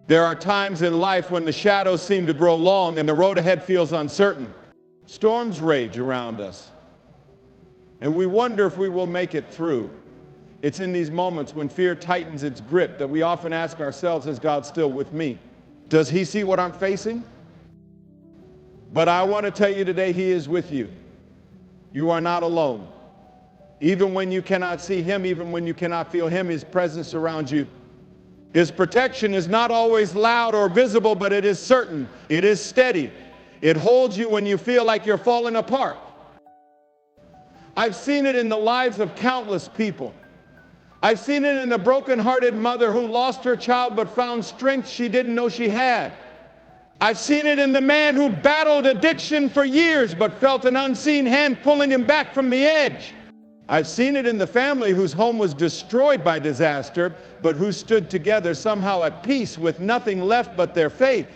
There are times in life when the shadows seem to grow long and the road ahead feels uncertain. Storms rage around us, and we wonder if we will make it through. It's in these moments when fear tightens its grip that we often ask ourselves, is God still with me? Does he see what I'm facing? But I want to tell you today, he is with you. You are not alone. Even when you cannot see him, even when you cannot feel him, his presence surrounds you. His protection is not always loud or visible, but it is certain. It is steady. It holds you when you feel like you're falling apart. I've seen it in the lives of countless people. I've seen it in the broken-hearted mother who lost her child but found strength she didn't know she had. I've seen it in the man who battled addiction for years but felt an unseen hand pulling him back from the edge. I've seen it in the family whose home was destroyed by disaster, but who stood together somehow at peace with nothing left but their faith.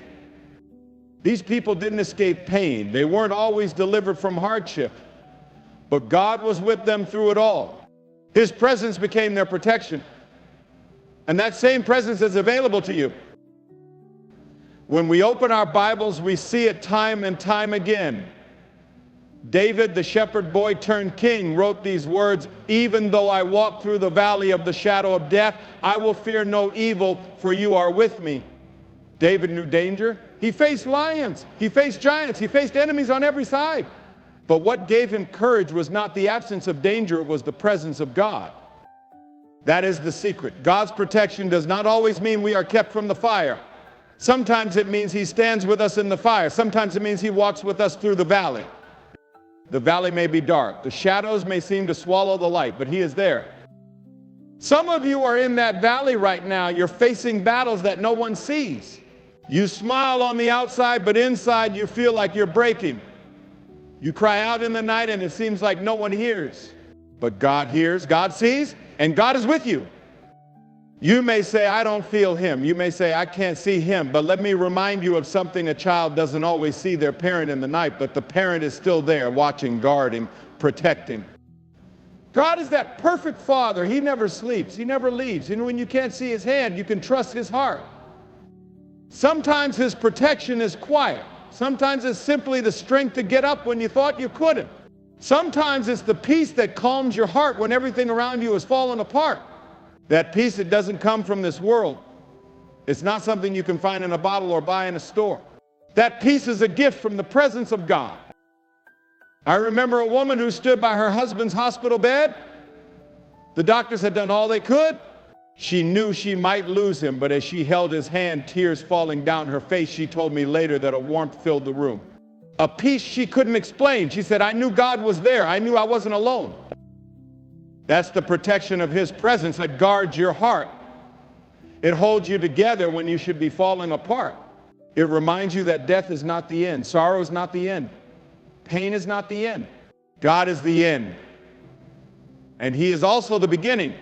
These people didn't escape pain. They weren't always delivered from hardship, but God was with them through it all. His presence became their protection, and that same presence is available to you. When we open our Bibles, we see it time and time again. David, the shepherd boy turned king, wrote these words, "Even though I walk through the valley of the shadow of death, I will fear no evil, for you are with me." David knew danger. He faced lions. He faced giants. He faced enemies on every side. But what gave him courage was not the absence of danger, it was the presence of God. That is the secret. God's protection does not always mean we are kept from the fire. Sometimes it means he stands with us in the fire. Sometimes it means he walks with us through the valley. The valley may be dark. The shadows may seem to swallow the light, but he is there. Some of you are in that valley right now. You're facing battles that no one sees. You smile on the outside, but inside you feel like you're breaking. You cry out in the night and it seems like no one hears. But God hears, God sees, and God is with you. You may say, I don't feel him. You may say, I can't see him. But let me remind you of something: a child doesn't always see their parent in the night, but the parent is still there watching, guarding, protecting. God is that perfect father. He never sleeps. He never leaves. And when you can't see his hand, you can trust his heart. Sometimes his protection is quiet. Sometimes it's simply the strength to get up when you thought you couldn't. Sometimes it's the peace that calms your heart when everything around you is falling apart. That peace that doesn't come from this world. It's not something you can find in a bottle or buy in a store. That peace is a gift from the presence of God. I remember a woman who stood by her husband's hospital bed. The doctors had done all they could. She knew she might lose him, but as she held his hand, tears falling down her face, she told me later that a warmth filled the room. A peace she couldn't explain. She said, I knew God was there. I knew I wasn't alone. That's the protection of his presence that guards your heart. It holds you together when you should be falling apart. It reminds you that death is not the end. Sorrow is not the end. Pain is not the end. God is the end. And he is also the beginning.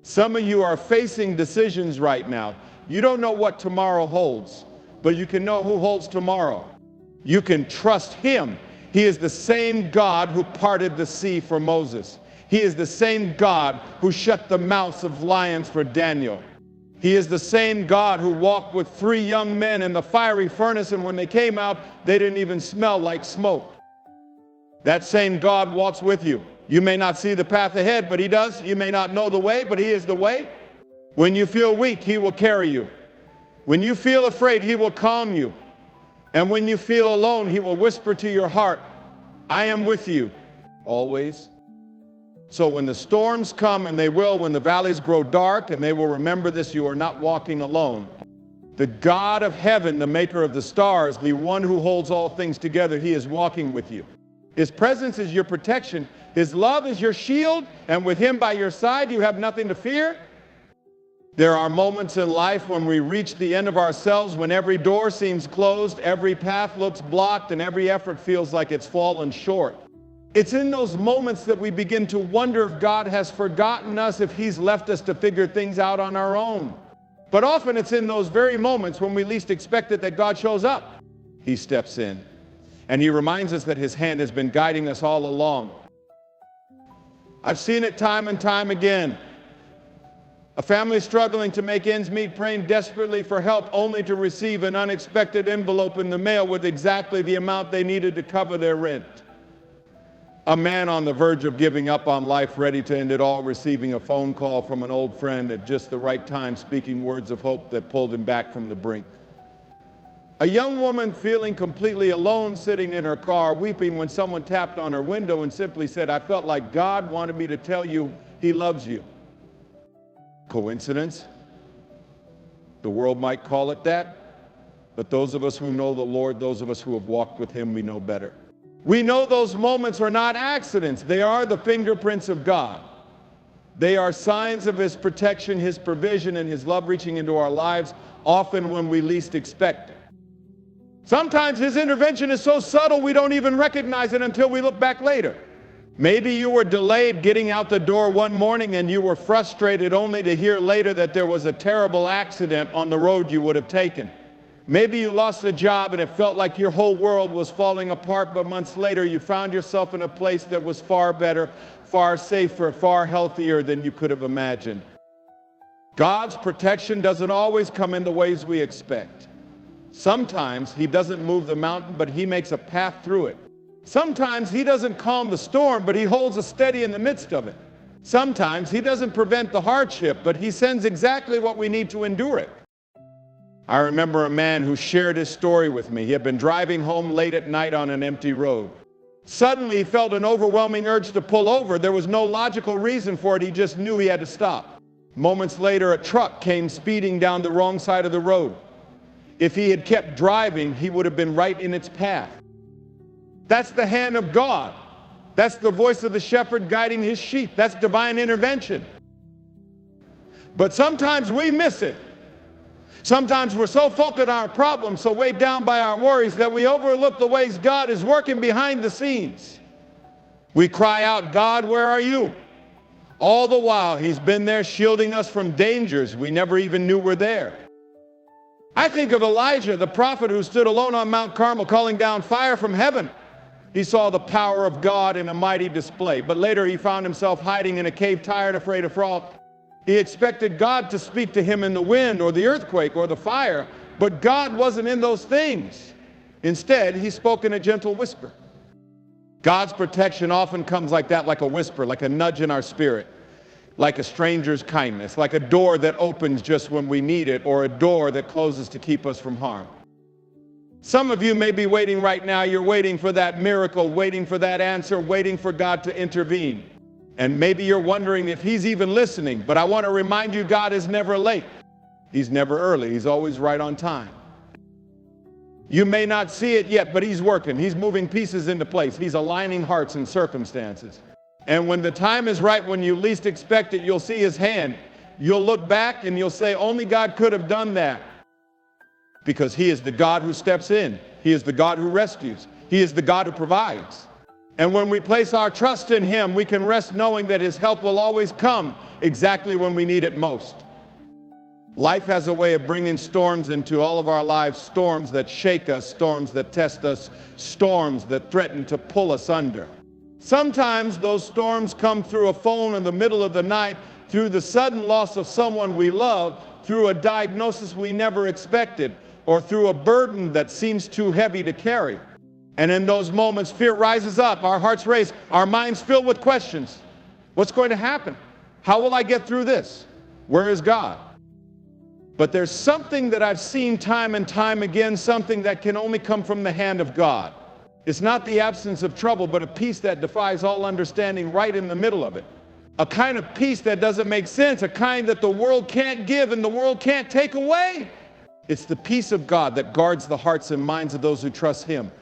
Some of you are facing decisions right now. You don't know what tomorrow holds, but you can know who holds tomorrow. You can trust him. He is the same God who parted the sea for Moses. He is the same God who shut the mouths of lions for Daniel. He is the same God who walked with 3 young men in the fiery furnace, and when they came out, they didn't even smell like smoke. That same God walks with you. You may not see the path ahead, but he does. You may not know the way, but he is the way. When you feel weak, he will carry you. When you feel afraid, he will calm you. And when you feel alone, he will whisper to your heart, I am with you always. So when the storms come, and they will, when the valleys grow dark, and they will remember this, you are not walking alone. The God of heaven, the maker of the stars, the one who holds all things together, he is walking with you. His presence is your protection. His love is your shield, and with him by your side, you have nothing to fear. There are moments in life when we reach the end of ourselves, when every door seems closed, every path looks blocked, and every effort feels like it's fallen short. It's in those moments that we begin to wonder if God has forgotten us, if he's left us to figure things out on our own. But often it's in those very moments when we least expect it that God shows up. He steps in, and he reminds us that his hand has been guiding us all along. I've seen it time and time again. A family struggling to make ends meet, praying desperately for help, only to receive an unexpected envelope in the mail with exactly the amount they needed to cover their rent. A man on the verge of giving up on life, ready to end it all, receiving a phone call from an old friend at just the right time, speaking words of hope that pulled him back from the brink. A young woman feeling completely alone, sitting in her car, weeping when someone tapped on her window and simply said, "I felt like God wanted me to tell you He loves you." Coincidence? The world might call it that, but those of us who know the Lord, those of us who have walked with Him, we know better. We know those moments are not accidents. They are the fingerprints of God. They are signs of His protection, His provision, and His love reaching into our lives, often when we least expect it. Sometimes His intervention is so subtle we don't even recognize it until we look back later. Maybe you were delayed getting out the door one morning and you were frustrated only to hear later that there was a terrible accident on the road you would have taken. Maybe you lost a job and it felt like your whole world was falling apart, but months later you found yourself in a place that was far better, far safer, far healthier than you could have imagined. God's protection doesn't always come in the ways we expect. Sometimes He doesn't move the mountain, but He makes a path through it. Sometimes He doesn't calm the storm, but He holds us steady in the midst of it. Sometimes He doesn't prevent the hardship, but He sends exactly what we need to endure it. I remember a man who shared his story with me. He had been driving home late at night on an empty road. Suddenly he felt an overwhelming urge to pull over. There was no logical reason for it. He just knew he had to stop. Moments later, a truck came speeding down the wrong side of the road. If he had kept driving, he would have been right in its path. That's the hand of God. That's the voice of the shepherd guiding his sheep. That's divine intervention. But sometimes we miss it. Sometimes we're so focused on our problems, so weighed down by our worries, that we overlook the ways God is working behind the scenes. We cry out, "God, where are you?" All the while, He's been there shielding us from dangers we never even knew were there. I think of Elijah, the prophet who stood alone on Mount Carmel calling down fire from heaven. He saw the power of God in a mighty display, but later he found himself hiding in a cave, tired, afraid of frost. He expected God to speak to him in the wind or the earthquake or the fire, but God wasn't in those things. Instead, He spoke in a gentle whisper. God's protection often comes like that, like a whisper, like a nudge in our spirit, like a stranger's kindness, like a door that opens just when we need it, or a door that closes to keep us from harm. Some of you may be waiting right now. You're waiting for that miracle, waiting for that answer, waiting for God to intervene. And maybe you're wondering if He's even listening, but I want to remind you, God is never late. He's never early. He's always right on time. You may not see it yet, but He's working. He's moving pieces into place. He's aligning hearts and circumstances. And when the time is right, when you least expect it, you'll see His hand. You'll look back and you'll say, only God could have done that. Because He is the God who steps in. He is the God who rescues. He is the God who provides. And when we place our trust in Him, we can rest knowing that His help will always come exactly when we need it most. Life has a way of bringing storms into all of our lives, storms that shake us, storms that test us, storms that threaten to pull us under. Sometimes those storms come through a phone in the middle of the night, through the sudden loss of someone we love, through a diagnosis we never expected, or through a burden that seems too heavy to carry. And in those moments, fear rises up, our hearts race, our minds filled with questions. What's going to happen? How will I get through this? Where is God? But there's something that I've seen time and time again, something that can only come from the hand of God. It's not the absence of trouble, but a peace that defies all understanding right in the middle of it. A kind of peace that doesn't make sense, a kind that the world can't give and the world can't take away. It's the peace of God that guards the hearts and minds of those who trust Him.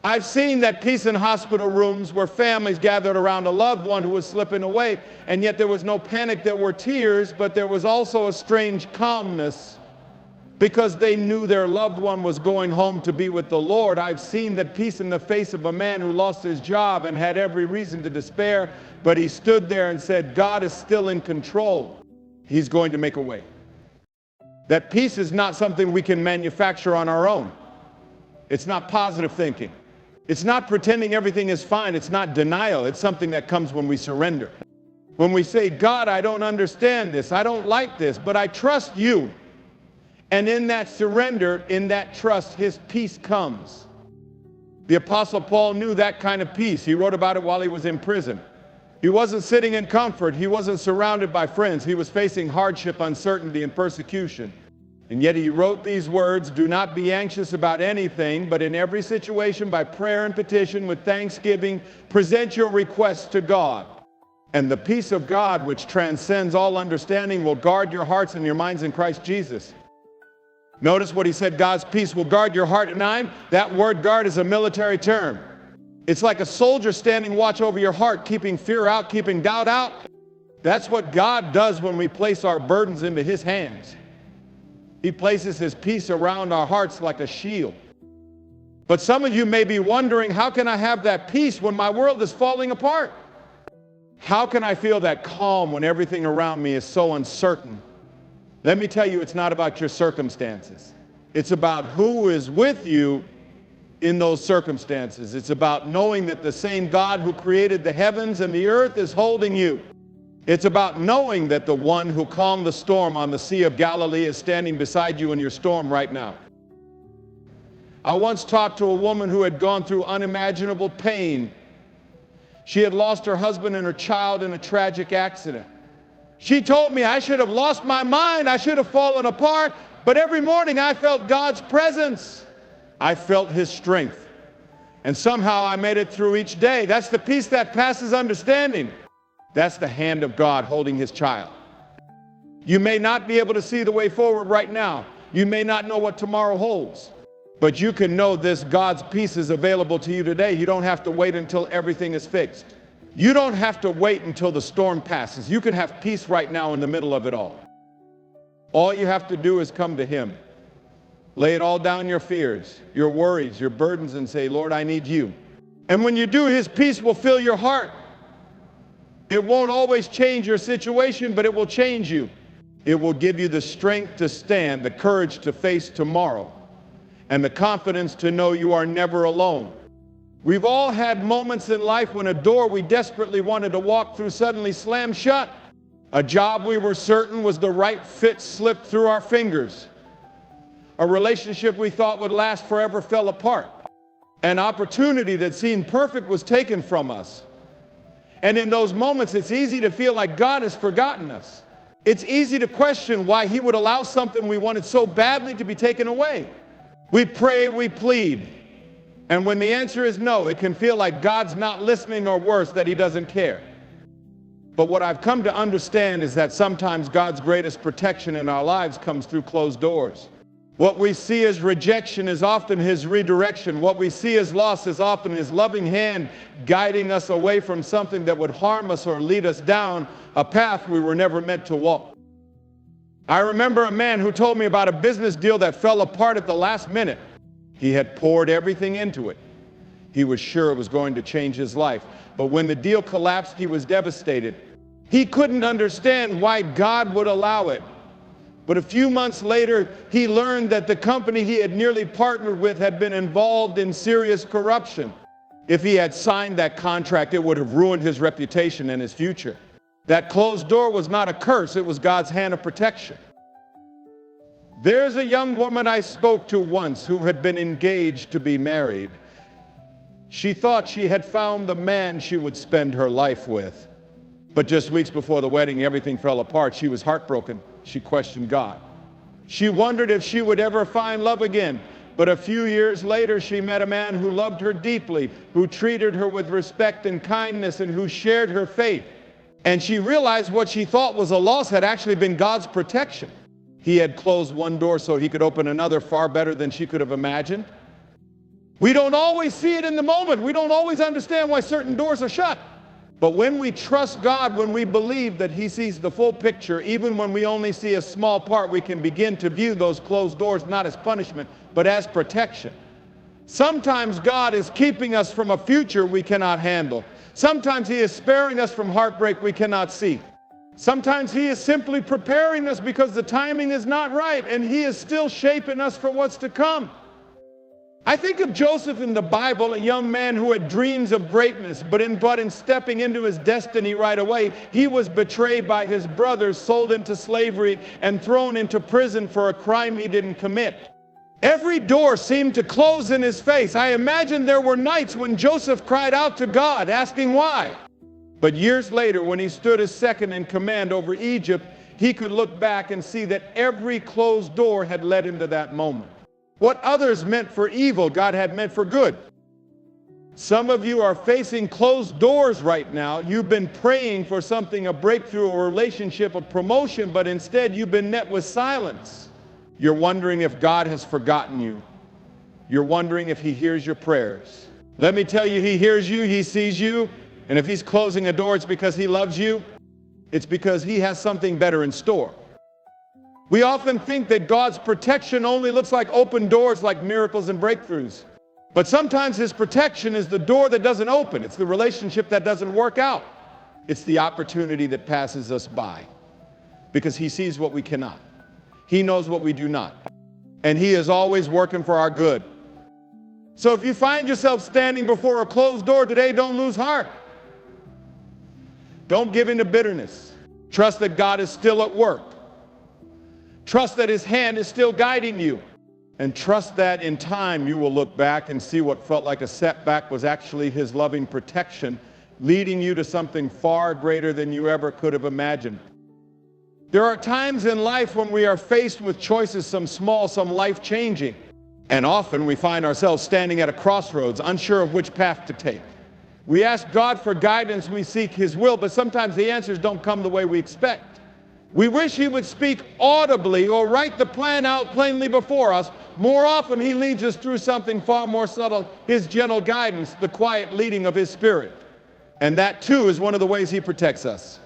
I've seen that peace in hospital rooms where families gathered around a loved one who was slipping away, and yet there was no panic, there were tears, but there was also a strange calmness because they knew their loved one was going home to be with the Lord. I've seen that peace in the face of a man who lost his job and had every reason to despair, but he stood there and said, God is still in control. He's going to make a way. That peace is not something we can manufacture on our own. It's not positive thinking. It's not pretending everything is fine. It's not denial. It's something that comes when we surrender. When we say, God, I don't understand this, I don't like this, but I trust you. And in that surrender, in that trust, his peace comes. The Apostle Paul knew that kind of peace. He wrote about it while he was in prison. He wasn't sitting in comfort. He wasn't surrounded by friends. He was facing hardship, uncertainty, and persecution. And yet he wrote these words, do not be anxious about anything, but in every situation by prayer and petition with thanksgiving, present your requests to God. And the peace of God, which transcends all understanding, will guard your hearts and your minds in Christ Jesus. Notice what he said, God's peace will guard your heart and mind. That word guard is a military term. It's like a soldier standing watch over your heart, keeping fear out, keeping doubt out. That's what God does when we place our burdens into his hands. He places his peace around our hearts like a shield. But some of you may be wondering, how can I have that peace when my world is falling apart? How can I feel that calm when everything around me is so uncertain? Let me tell you, it's not about your circumstances. It's about who is with you in those circumstances. It's about knowing that the same God who created the heavens and the earth is holding you. It's about knowing that the one who calmed the storm on the Sea of Galilee is standing beside you in your storm right now. I once talked to a woman who had gone through unimaginable pain. She had lost her husband and her child in a tragic accident. She told me I should have lost my mind, I should have fallen apart, but every morning I felt God's presence. I felt his strength. And somehow I made it through each day. That's the peace that passes understanding. That's the hand of God holding his child. You may not be able to see the way forward right now. You may not know what tomorrow holds. But you can know this God's peace is available to you today. You don't have to wait until everything is fixed. You don't have to wait until the storm passes. You can have peace right now in the middle of it all. All you have to do is come to him. Lay it all down, your fears, your worries, your burdens, and say, Lord, I need you. And when you do, his peace will fill your heart. It won't always change your situation, but it will change you. It will give you the strength to stand, the courage to face tomorrow, and the confidence to know you are never alone. We've all had moments in life when a door we desperately wanted to walk through suddenly slammed shut. A job we were certain was the right fit slipped through our fingers. A relationship we thought would last forever fell apart. An opportunity that seemed perfect was taken from us. And in those moments, it's easy to feel like God has forgotten us. It's easy to question why he would allow something we wanted so badly to be taken away. We pray, we plead. And when the answer is no, it can feel like God's not listening, or worse, that he doesn't care. But what I've come to understand is that sometimes God's greatest protection in our lives comes through closed doors. What we see as rejection is often his redirection. What we see as loss is often his loving hand guiding us away from something that would harm us or lead us down a path we were never meant to walk. I remember a man who told me about a business deal that fell apart at the last minute. He had poured everything into it. He was sure it was going to change his life. But when the deal collapsed, he was devastated. He couldn't understand why God would allow it. But a few months later, he learned that the company he had nearly partnered with had been involved in serious corruption. If he had signed that contract, it would have ruined his reputation and his future. That closed door was not a curse, it was God's hand of protection. There's a young woman I spoke to once who had been engaged to be married. She thought she had found the man she would spend her life with. But just weeks before the wedding, everything fell apart. She was heartbroken. She questioned God. She wondered if she would ever find love again. But a few years later, she met a man who loved her deeply, who treated her with respect and kindness, and who shared her faith. And she realized what she thought was a loss had actually been God's protection. He had closed one door so he could open another far better than she could have imagined. We don't always see it in the moment. We don't always understand why certain doors are shut. But when we trust God, when we believe that he sees the full picture, even when we only see a small part, we can begin to view those closed doors not as punishment, but as protection. Sometimes God is keeping us from a future we cannot handle. Sometimes he is sparing us from heartbreak we cannot see. Sometimes he is simply preparing us because the timing is not right, and he is still shaping us for what's to come. I think of Joseph in the Bible, a young man who had dreams of greatness, but in stepping into his destiny right away, he was betrayed by his brothers, sold into slavery, and thrown into prison for a crime he didn't commit. Every door seemed to close in his face. I imagine there were nights when Joseph cried out to God, asking why. But years later, when he stood as second in command over Egypt, he could look back and see that every closed door had led him to that moment. What others meant for evil, God had meant for good. Some of you are facing closed doors right now. You've been praying for something, a breakthrough, a relationship, a promotion, but instead you've been met with silence. You're wondering if God has forgotten you. You're wondering if he hears your prayers. Let me tell you, he hears you, he sees you, and if he's closing a door, it's because he loves you. It's because he has something better in store. We often think that God's protection only looks like open doors, like miracles and breakthroughs. But sometimes his protection is the door that doesn't open. It's the relationship that doesn't work out. It's the opportunity that passes us by. Because he sees what we cannot. He knows what we do not. And he is always working for our good. So if you find yourself standing before a closed door today, don't lose heart. Don't give in to bitterness. Trust that God is still at work. Trust that his hand is still guiding you. And trust that in time you will look back and see what felt like a setback was actually his loving protection, leading you to something far greater than you ever could have imagined. There are times in life when we are faced with choices, some small, some life-changing. And often we find ourselves standing at a crossroads, unsure of which path to take. We ask God for guidance, we seek his will, but sometimes the answers don't come the way we expect. We wish he would speak audibly or write the plan out plainly before us. More often, he leads us through something far more subtle, his gentle guidance, the quiet leading of his Spirit. And that, too, is one of the ways he protects us.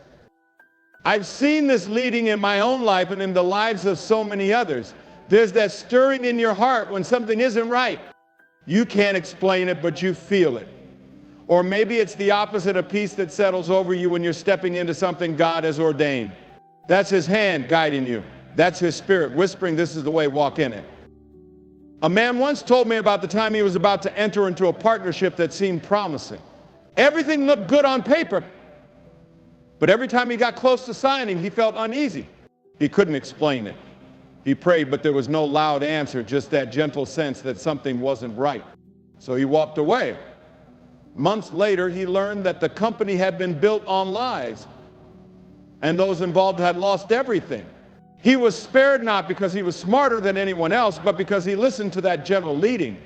I've seen this leading in my own life and in the lives of so many others. There's that stirring in your heart when something isn't right. You can't explain it, but you feel it. Or maybe it's the opposite, a peace that settles over you when you're stepping into something God has ordained. That's his hand guiding you. That's his Spirit whispering, this is the way, walk in it. A man once told me about the time he was about to enter into a partnership that seemed promising. Everything looked good on paper, but every time he got close to signing, he felt uneasy. He couldn't explain it. He prayed, but there was no loud answer, just that gentle sense that something wasn't right. So he walked away. Months later, he learned that the company had been built on lies, and those involved had lost everything. He was spared not because he was smarter than anyone else, but because he listened to that gentle leading.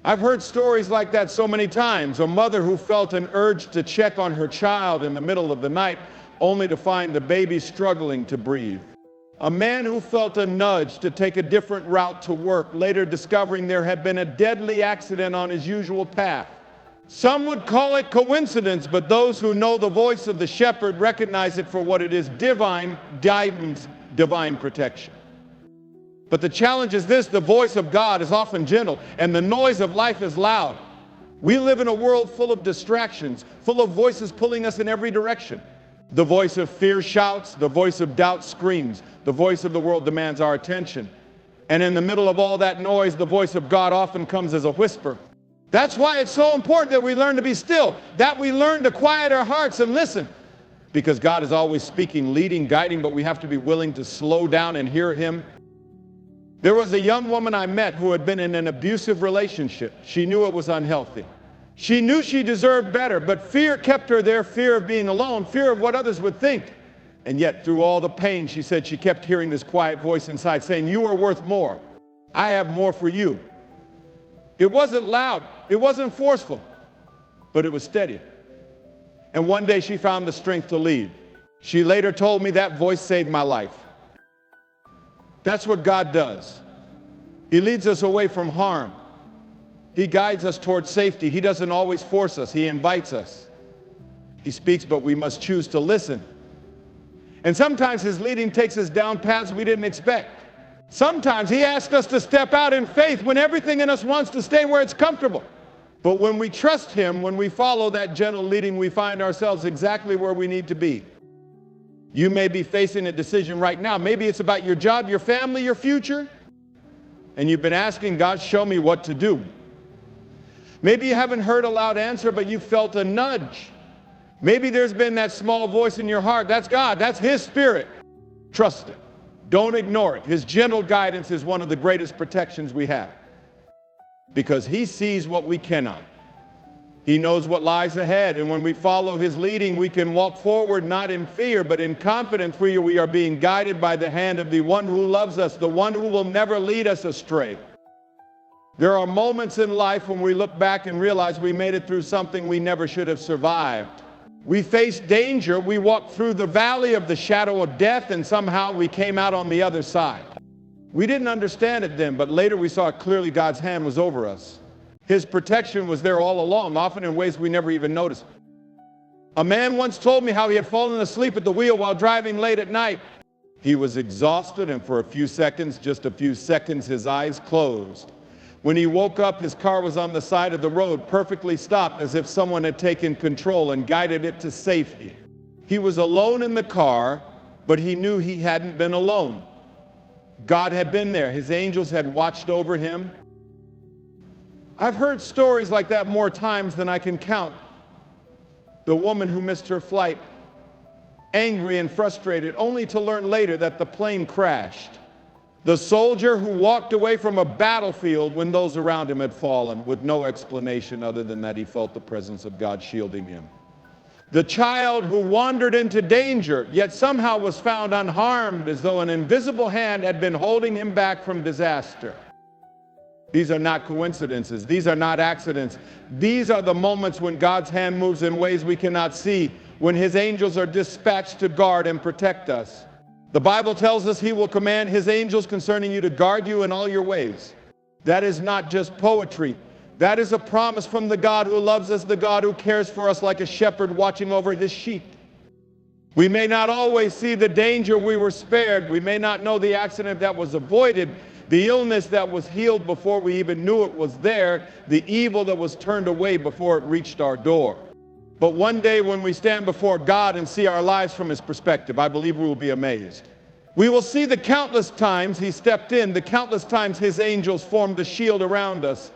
I've heard stories like that so many times. A mother who felt an urge to check on her child in the middle of the night, only to find the baby struggling to breathe. A man who felt a nudge to take a different route to work, later discovering there had been a deadly accident on his usual path. Some would call it coincidence, but those who know the voice of the shepherd recognize it for what it is: divine guidance, divine protection. But the challenge is this: the voice of God is often gentle, and the noise of life is loud. We live in a world full of distractions, full of voices pulling us in every direction. The voice of fear shouts, the voice of doubt screams, the voice of the world demands our attention. And in the middle of all that noise, the voice of God often comes as a whisper. That's why it's so important that we learn to be still, that we learn to quiet our hearts and listen. Because God is always speaking, leading, guiding, but we have to be willing to slow down and hear him. There was a young woman I met who had been in an abusive relationship. She knew it was unhealthy. She knew she deserved better, but fear kept her there, fear of being alone, fear of what others would think. And yet, through all the pain, she said she kept hearing this quiet voice inside saying, "You are worth more. I have more for you." It wasn't loud, it wasn't forceful, but it was steady. And one day she found the strength to lead. She later told me, "That voice saved my life." That's what God does. He leads us away from harm. He guides us towards safety. He doesn't always force us, he invites us. He speaks, but we must choose to listen. And sometimes his leading takes us down paths we didn't expect. Sometimes he asks us to step out in faith when everything in us wants to stay where it's comfortable. But when we trust him, when we follow that gentle leading, we find ourselves exactly where we need to be. You may be facing a decision right now. Maybe it's about your job, your family, your future. and you've been asking God, show me what to do. Maybe you haven't heard a loud answer, but you felt a nudge. Maybe there's been that small voice in your heart. That's God. That's His Spirit. Trust it. Don't ignore it. His gentle guidance is one of the greatest protections we have, because He sees what we cannot. He knows what lies ahead, and when we follow His leading, we can walk forward not in fear, but in confidence, for we are being guided by the hand of the one who loves us, the one who will never lead us astray. There are moments in life when we look back and realize we made it through something we never should have survived. We faced danger, we walked through the valley of the shadow of death, and somehow we came out on the other side. We didn't understand it then, but later we saw clearly God's hand was over us. His protection was there all along, often in ways we never even noticed. A man once told me how he had fallen asleep at the wheel while driving late at night. He was exhausted, and for a few seconds, just a few seconds, his eyes closed. When he woke up, his car was on the side of the road, perfectly stopped, as if someone had taken control and guided it to safety. He was alone in the car, but he knew he hadn't been alone. God had been there. His angels had watched over him. I've heard stories like that more times than I can count. The woman who missed her flight, angry and frustrated, only to learn later that the plane crashed. The soldier who walked away from a battlefield when those around him had fallen, with no explanation other than that he felt the presence of God shielding him. The child who wandered into danger, yet somehow was found unharmed, as though an invisible hand had been holding him back from disaster. These are not coincidences. These are not accidents. These are the moments when God's hand moves in ways we cannot see, when His angels are dispatched to guard and protect us. The Bible tells us He will command His angels concerning you to guard you in all your ways. That is not just poetry. That is a promise from the God who loves us, the God who cares for us like a shepherd watching over His sheep. We may not always see the danger we were spared. We may not know the accident that was avoided, the illness that was healed before we even knew it was there, the evil that was turned away before it reached our door. But one day when we stand before God and see our lives from His perspective, I believe we will be amazed. We will see the countless times He stepped in, the countless times His angels formed a shield around us,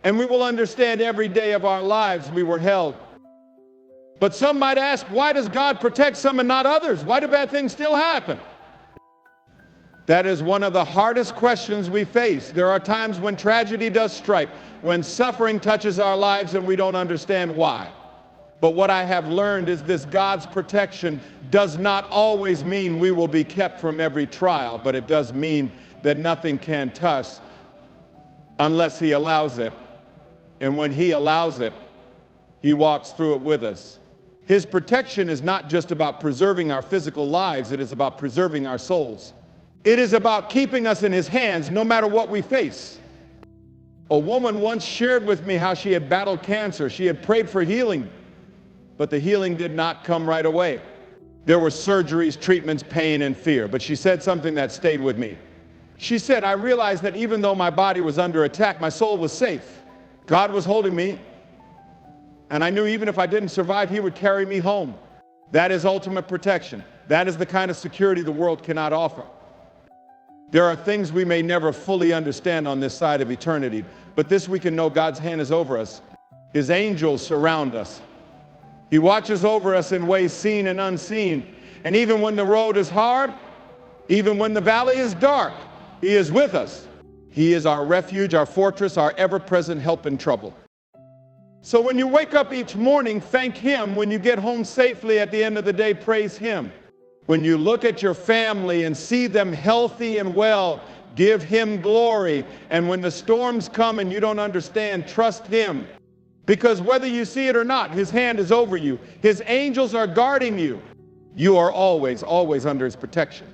and we will understand every day of our lives we were held. But some might ask, why does God protect some and not others? Why do bad things still happen? That is one of the hardest questions we face. There are times when tragedy does strike, when suffering touches our lives and we don't understand why. But what I have learned is this: God's protection does not always mean we will be kept from every trial, but it does mean that nothing can touch unless He allows it. And when He allows it, He walks through it with us. His protection is not just about preserving our physical lives, it is about preserving our souls. It is about keeping us in His hands no matter what we face. A woman once shared with me how she had battled cancer. She had prayed for healing, but the healing did not come right away. There were surgeries, treatments, pain, and fear. But she said something that stayed with me. She said, I realized that even though my body was under attack, my soul was safe. God was holding me, and I knew even if I didn't survive, He would carry me home. That is ultimate protection. That is the kind of security the world cannot offer. There are things we may never fully understand on this side of eternity, but this we can know: God's hand is over us. His angels surround us. He watches over us in ways seen and unseen. And even when the road is hard, even when the valley is dark, He is with us. He is our refuge, our fortress, our ever-present help in trouble. So when you wake up each morning, thank Him. When you get home safely at the end of the day, praise Him. When you look at your family and see them healthy and well, give Him glory. And when the storms come and you don't understand, trust Him. Because whether you see it or not, His hand is over you. His angels are guarding you. You are always, always under His protection.